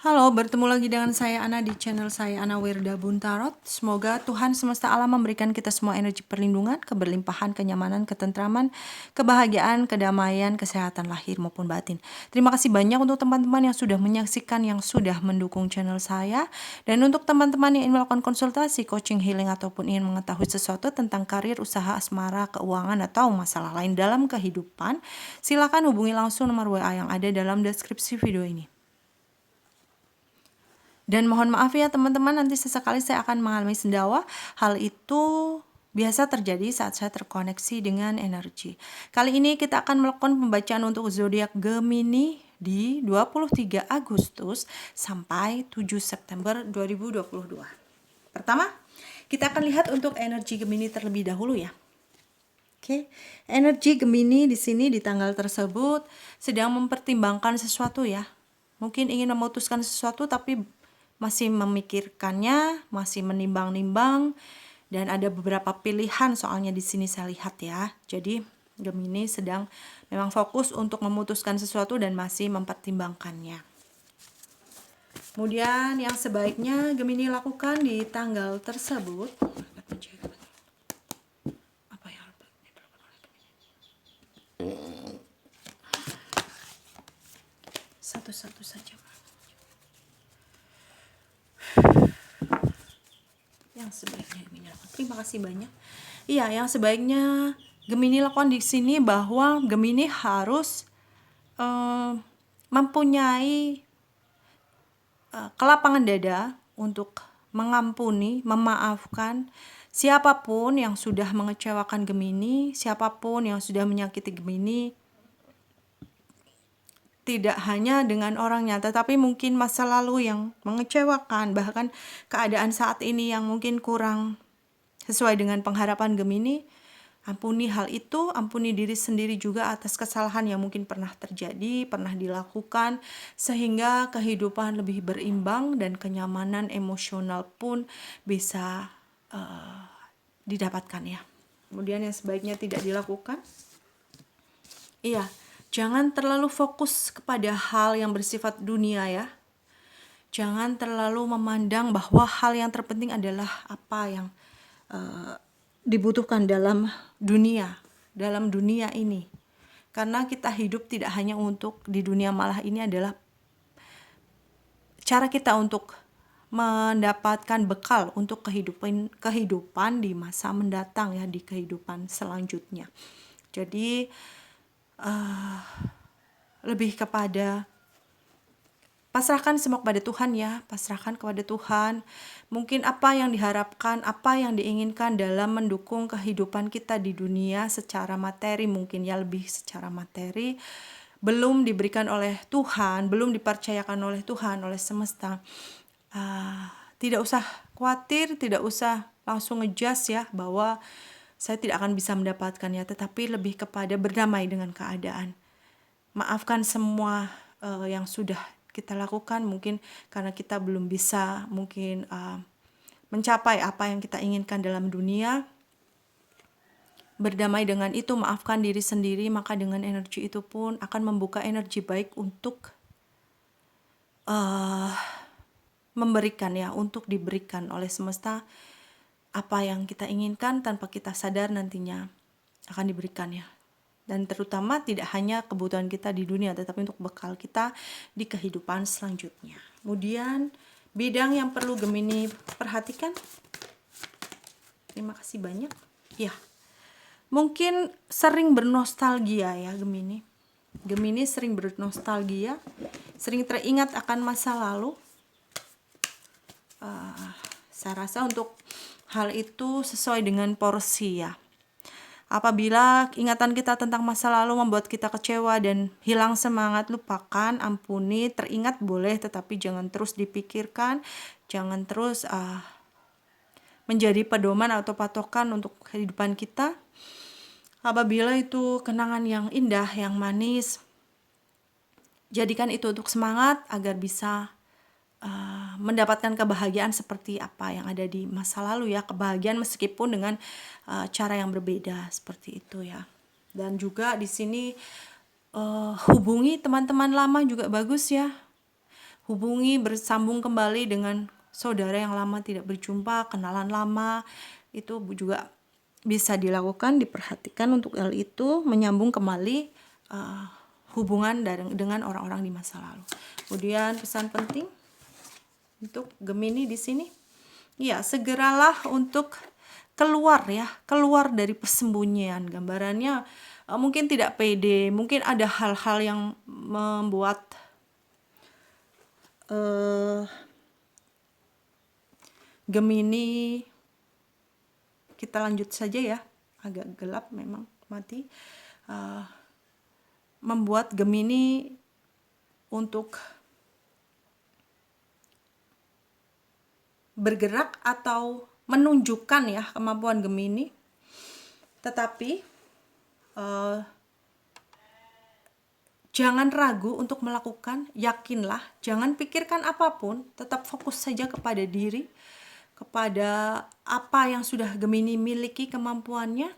Halo, bertemu lagi dengan saya Ana di channel saya Ana Wirda Buntarot. Semoga Tuhan semesta alam memberikan kita semua energi perlindungan, keberlimpahan, kenyamanan, ketentraman, kebahagiaan, kedamaian, kesehatan lahir maupun batin. Terima kasih banyak untuk teman-teman yang sudah menyaksikan, yang sudah mendukung channel saya. Dan untuk teman-teman yang ingin melakukan konsultasi, coaching, healing, ataupun ingin mengetahui sesuatu tentang karir, usaha, asmara, keuangan, atau masalah lain dalam kehidupan, silakan hubungi langsung nomor WA yang ada dalam deskripsi video ini. Dan mohon maaf ya teman-teman, nanti sesekali saya akan mengalami sendawa. Hal itu biasa terjadi saat saya terkoneksi dengan energi. Kali ini kita akan melakukan pembacaan untuk zodiak Gemini di 23 Agustus sampai 7 September 2022. Pertama, kita akan lihat untuk energi Gemini terlebih dahulu ya. Oke, energi Gemini di sini di tanggal tersebut sedang mempertimbangkan sesuatu ya. Mungkin ingin memutuskan sesuatu tapi masih memikirkannya, masih menimbang-nimbang, dan ada beberapa pilihan soalnya di sini saya lihat ya. Jadi Gemini sedang memang fokus untuk memutuskan sesuatu dan masih mempertimbangkannya. Kemudian yang sebaiknya Gemini lakukan di tanggal tersebut, apa yang satu-satu saja. Yang sebaiknya Gemini lakukan. Terima kasih banyak. Iya, yang sebaiknya Gemini lakukan di sini bahwa Gemini harus mempunyai kelapangan dada untuk mengampuni, memaafkan siapapun yang sudah mengecewakan Gemini, siapapun yang sudah menyakiti Gemini. Tidak hanya dengan orangnya, tetapi mungkin masa lalu yang mengecewakan, bahkan keadaan saat ini yang mungkin kurang sesuai dengan pengharapan Gemini. Ampuni hal itu, ampuni diri sendiri juga atas kesalahan yang mungkin pernah terjadi, pernah dilakukan, sehingga kehidupan lebih berimbang dan kenyamanan emosional pun bisa didapatkan ya. Kemudian yang sebaiknya tidak dilakukan, iya, jangan terlalu fokus kepada hal yang bersifat dunia ya. Jangan terlalu memandang bahwa hal yang terpenting adalah apa yang dibutuhkan dalam dunia ini. Karena kita hidup tidak hanya untuk di dunia, malah ini adalah cara kita untuk mendapatkan bekal untuk kehidupan di masa mendatang ya, di kehidupan selanjutnya. Jadi lebih kepada pasrahkan semua kepada Tuhan ya, pasrahkan kepada Tuhan. Mungkin apa yang diharapkan, apa yang diinginkan dalam mendukung kehidupan kita di dunia secara materi, mungkin ya lebih secara materi, belum diberikan oleh Tuhan, belum dipercayakan oleh Tuhan, oleh semesta. Tidak usah khawatir, tidak usah langsung ngejudge ya bahwa saya tidak akan bisa mendapatkannya, tetapi lebih kepada berdamai dengan keadaan. Maafkan semua yang sudah kita lakukan, mungkin karena kita belum bisa mungkin mencapai apa yang kita inginkan dalam dunia. Berdamai dengan itu, maafkan diri sendiri, maka dengan energi itu pun akan membuka energi baik untuk memberikan ya, untuk diberikan oleh semesta apa yang kita inginkan tanpa kita sadar nantinya akan diberikan ya. Dan terutama tidak hanya kebutuhan kita di dunia, tetapi untuk bekal kita di kehidupan selanjutnya. Kemudian bidang yang perlu Gemini perhatikan. Terima kasih banyak. Ya, mungkin sering bernostalgia ya Gemini. Gemini sering bernostalgia, sering teringat akan masa lalu. Saya rasa untuk hal itu sesuai dengan porsi ya. Apabila ingatan kita tentang masa lalu membuat kita kecewa dan hilang semangat, lupakan, ampuni, teringat boleh, tetapi jangan terus dipikirkan, jangan terus menjadi pedoman atau patokan untuk kehidupan kita. Apabila itu kenangan yang indah, yang manis, jadikan itu untuk semangat agar bisa mendapatkan kebahagiaan seperti apa yang ada di masa lalu ya, kebahagiaan meskipun dengan cara yang berbeda seperti itu ya. Dan juga di sini hubungi teman-teman lama juga bagus ya. hubungi, bersambung kembali dengan saudara yang lama tidak berjumpa, kenalan lama, itu juga bisa dilakukan, diperhatikan untuk hal itu, menyambung kembali hubungan dengan orang-orang di masa lalu. Kemudian pesan penting untuk Gemini di sini, ya segeralah untuk keluar dari persembunyian. Gambarannya mungkin tidak pede, mungkin ada hal-hal yang membuat Gemini, kita lanjut saja ya, agak gelap memang mati, membuat Gemini untuk bergerak atau menunjukkan ya kemampuan Gemini, tetapi jangan ragu untuk melakukan, yakinlah, jangan pikirkan apapun, tetap fokus saja kepada diri, kepada apa yang sudah Gemini miliki kemampuannya,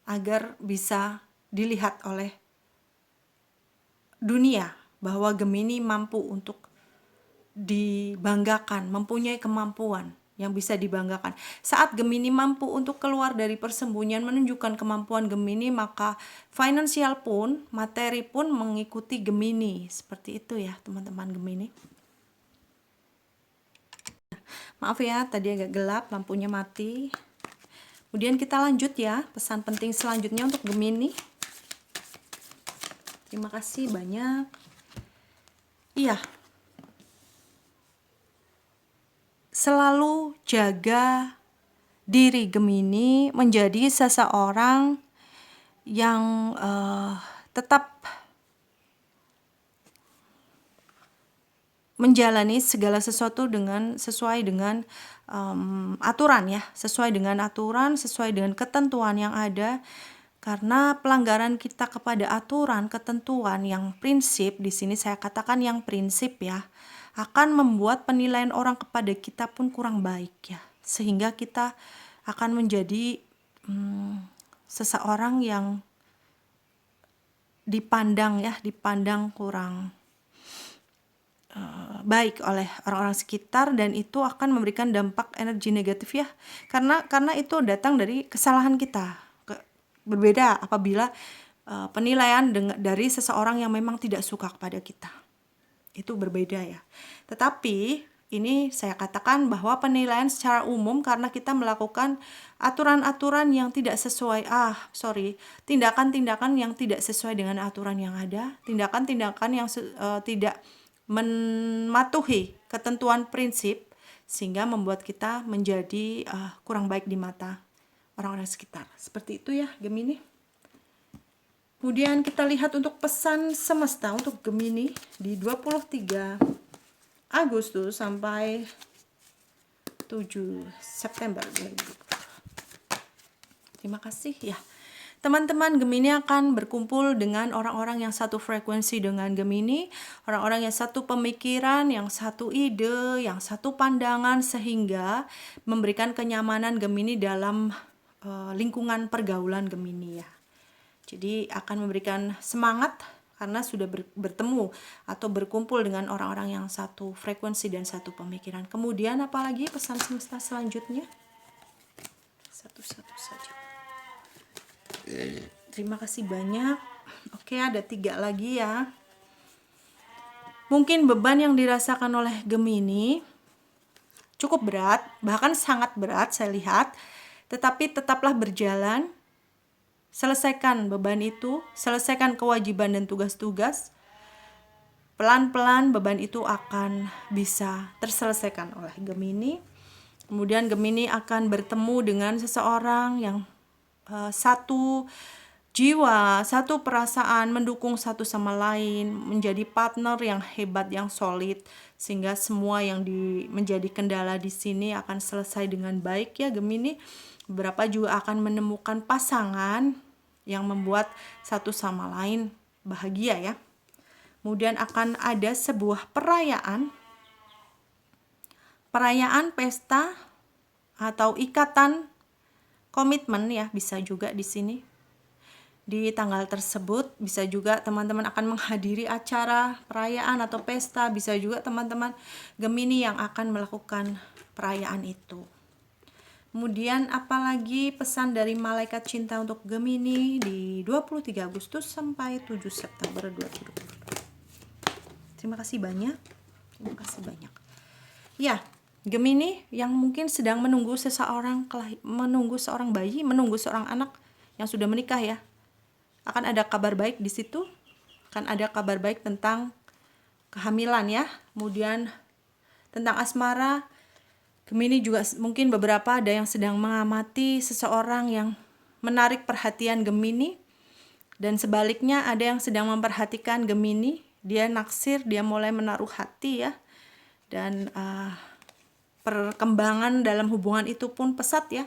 agar bisa dilihat oleh dunia bahwa Gemini mampu untuk dibanggakan, mempunyai kemampuan yang bisa dibanggakan. Saat Gemini mampu untuk keluar dari persembunyian, menunjukkan kemampuan Gemini, maka finansial pun, materi pun mengikuti Gemini. Seperti itu ya teman-teman Gemini. Maaf ya, tadi agak gelap, lampunya mati. Kemudian kita lanjut ya, pesan penting selanjutnya untuk Gemini. Terima kasih banyak. Iya. Selalu jaga diri Gemini menjadi seseorang yang tetap menjalani segala sesuatu sesuai dengan aturan ya, sesuai dengan aturan, sesuai dengan ketentuan yang ada. Karena pelanggaran kita kepada aturan, ketentuan yang prinsip, di sini saya katakan yang prinsip ya, akan membuat penilaian orang kepada kita pun kurang baik ya. Sehingga kita akan menjadi seseorang yang dipandang kurang baik oleh orang-orang sekitar, dan itu akan memberikan dampak energi negatif ya. Karena itu datang dari kesalahan kita. Berbeda apabila penilaian dari seseorang yang memang tidak suka kepada kita. Itu berbeda ya. Tetapi ini saya katakan bahwa penilaian secara umum karena kita melakukan aturan-aturan yang tidak sesuai, tindakan-tindakan yang tidak sesuai dengan aturan yang ada, tindakan-tindakan yang tidak mematuhi ketentuan prinsip, sehingga membuat kita menjadi kurang baik di mata orang-orang sekitar. Seperti itu ya Gemini. Kemudian kita lihat untuk pesan semesta untuk Gemini di 23 Agustus sampai 7 September 2020. Terima kasih ya. Teman-teman Gemini akan berkumpul dengan orang-orang yang satu frekuensi dengan Gemini, orang-orang yang satu pemikiran, yang satu ide, yang satu pandangan, sehingga memberikan kenyamanan Gemini dalam lingkungan pergaulan Gemini ya. Jadi akan memberikan semangat karena sudah bertemu atau berkumpul dengan orang-orang yang satu frekuensi dan satu pemikiran. Kemudian apalagi pesan semesta selanjutnya? Satu-satu saja. Terima kasih banyak. Oke, ada 3 lagi ya. Mungkin beban yang dirasakan oleh Gemini cukup berat, bahkan sangat berat saya lihat. Tetapi tetaplah berjalan. Selesaikan beban itu, selesaikan kewajiban dan tugas-tugas. Pelan-pelan beban itu akan bisa terselesaikan oleh Gemini. Kemudian Gemini akan bertemu dengan seseorang yang satu jiwa, satu perasaan, mendukung satu sama lain, menjadi partner yang hebat, yang solid, sehingga semua yang menjadi kendala di sini akan selesai dengan baik ya Gemini. Beberapa juga akan menemukan pasangan yang membuat satu sama lain bahagia ya. Kemudian akan ada sebuah perayaan pesta atau ikatan komitmen ya, bisa juga di sini. di tanggal tersebut. Bisa juga teman-teman akan menghadiri acara perayaan atau pesta, bisa juga teman-teman Gemini yang akan melakukan perayaan itu. Kemudian apalagi pesan dari malaikat cinta untuk Gemini di 23 Agustus sampai 7 September 2020. Terima kasih banyak. Terima kasih banyak. Ya, Gemini yang mungkin sedang menunggu menunggu seorang bayi, menunggu seorang anak yang sudah menikah ya. Akan ada kabar baik di situ. Akan ada kabar baik tentang kehamilan ya. Kemudian tentang asmara, Gemini juga mungkin beberapa ada yang sedang mengamati seseorang yang menarik perhatian Gemini. Dan sebaliknya ada yang sedang memperhatikan Gemini. Dia naksir, dia mulai menaruh hati ya. Dan perkembangan dalam hubungan itu pun pesat ya.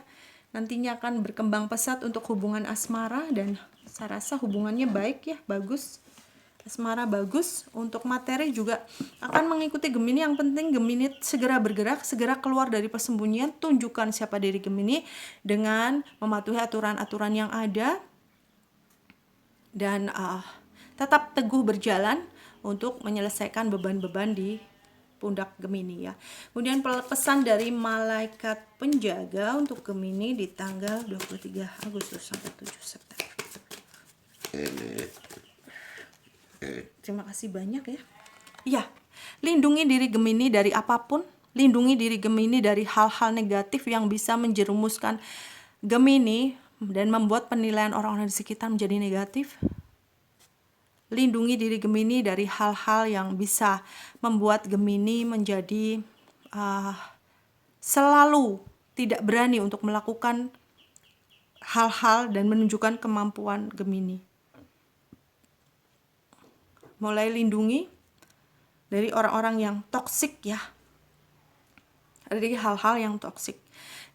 Nantinya akan berkembang pesat untuk hubungan asmara, dan saya rasa hubungannya baik ya, bagus. Asmara bagus. Untuk materi juga akan mengikuti Gemini. Yang penting Gemini segera bergerak, segera keluar dari persembunyian, tunjukkan siapa diri Gemini dengan mematuhi aturan-aturan yang ada, dan tetap teguh berjalan untuk menyelesaikan beban-beban di pundak Gemini ya. Kemudian pesan dari malaikat penjaga untuk Gemini di tanggal 23 Agustus sampai 7 September. Terima kasih banyak ya. Iya, lindungi diri Gemini dari apapun. Lindungi diri Gemini dari hal-hal negatif yang bisa menjerumuskan Gemini dan membuat penilaian orang-orang di sekitar menjadi negatif. Lindungi diri Gemini dari hal-hal yang bisa membuat Gemini menjadi selalu tidak berani untuk melakukan hal-hal dan menunjukkan kemampuan Gemini. Mulai lindungi dari orang-orang yang toksik ya, dari hal-hal yang toksik.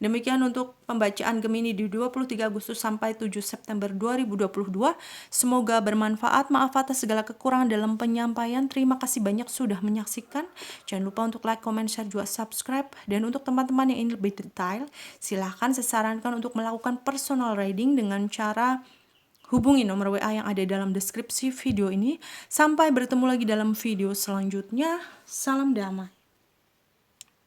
Demikian untuk pembacaan Gemini di 23 Agustus sampai 7 September 2022. Semoga bermanfaat. Maaf atas segala kekurangan dalam penyampaian. Terima kasih banyak sudah menyaksikan. Jangan lupa untuk like, comment, share, juga subscribe. Dan untuk teman-teman yang ingin lebih detail, silahkan saya sarankan untuk melakukan personal reading dengan cara hubungi nomor WA yang ada dalam deskripsi video ini. Sampai bertemu lagi dalam video selanjutnya. Salam damai.